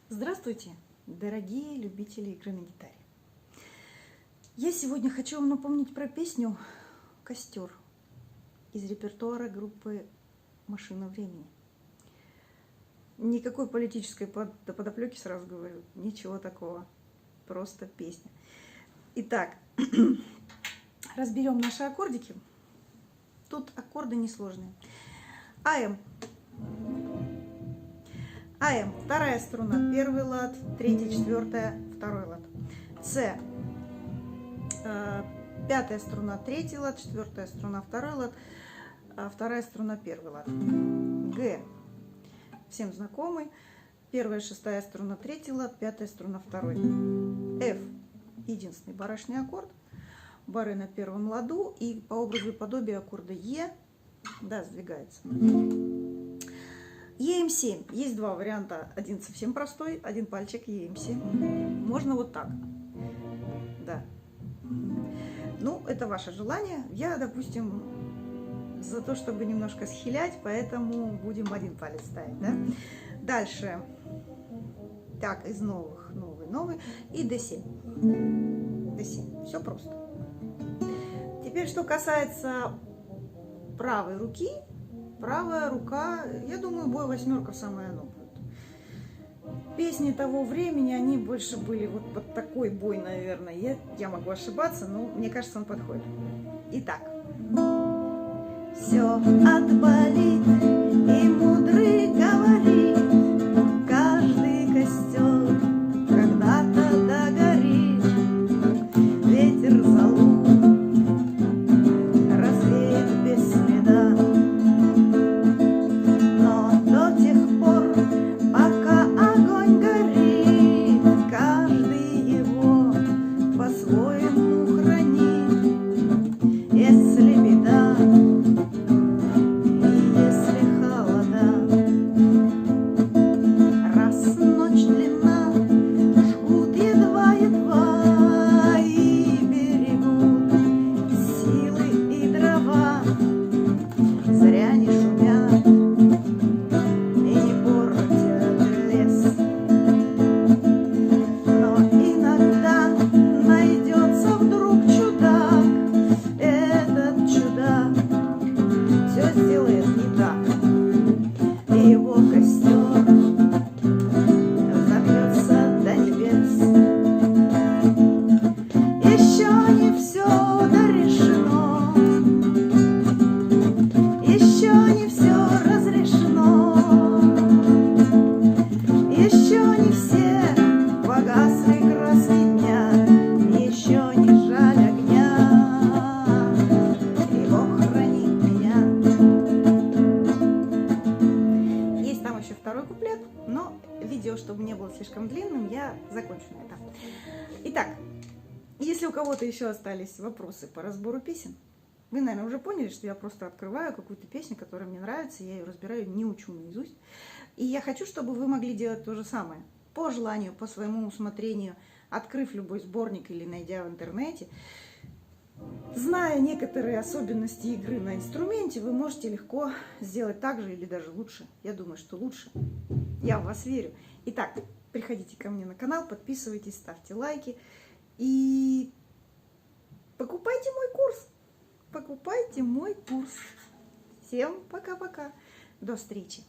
Здравствуйте, дорогие любители игры на гитаре. Я сегодня хочу вам напомнить про песню «Костер» из репертуара группы «Машина времени». Никакой политической подоплеки, сразу говорю, ничего такого, просто песня. Итак, разберем наши аккордики. Тут аккорды несложные. АМ. АМ, вторая струна, первый лад, третья, четвертая, второй лад. С, пятая струна, третий лад, четвертая струна, второй лад, вторая струна, первый лад. Г, всем знакомый, первая, шестая струна, третий лад, пятая струна, второй. Ф, единственный барышный аккорд, бары на первом ладу, и по образу и подобию аккорда Е, да, сдвигается. ЕМ7. Есть два варианта. Один совсем простой, один пальчик ЕМ7. Можно вот так. Да. Ну, это ваше желание. Я, допустим, за то, чтобы немножко схилять, поэтому будем один палец ставить. Да? Дальше. Так, из новых. Новый. И D7. D7. Все просто. Теперь, что касается правой руки. Правая рука, я думаю, бой восьмерка самое оно будет. Песни того времени, они больше были вот под такой бой, наверное. Я могу ошибаться, но мне кажется, он подходит. Итак. Все отболит, и мудрый говорит, каждый костер когда-то догорит. Ветер залу развеет без следа. Второй куплет, но видео, чтобы не было слишком длинным, я закончу на этом. Итак, если у кого-то еще остались вопросы по разбору песен, вы, наверное, уже поняли, что я просто открываю какую-то песню, которая мне нравится, я ее разбираю, не учу наизусть. И я хочу, чтобы вы могли делать то же самое, по желанию, по своему усмотрению, открыв любой сборник или найдя в интернете. Зная некоторые особенности игры на инструменте, вы можете легко сделать так же или даже лучше. Я думаю, что лучше. Я в вас верю. Итак, приходите ко мне на канал, подписывайтесь, ставьте лайки и покупайте мой курс. Покупайте мой курс. Всем пока-пока. До встречи.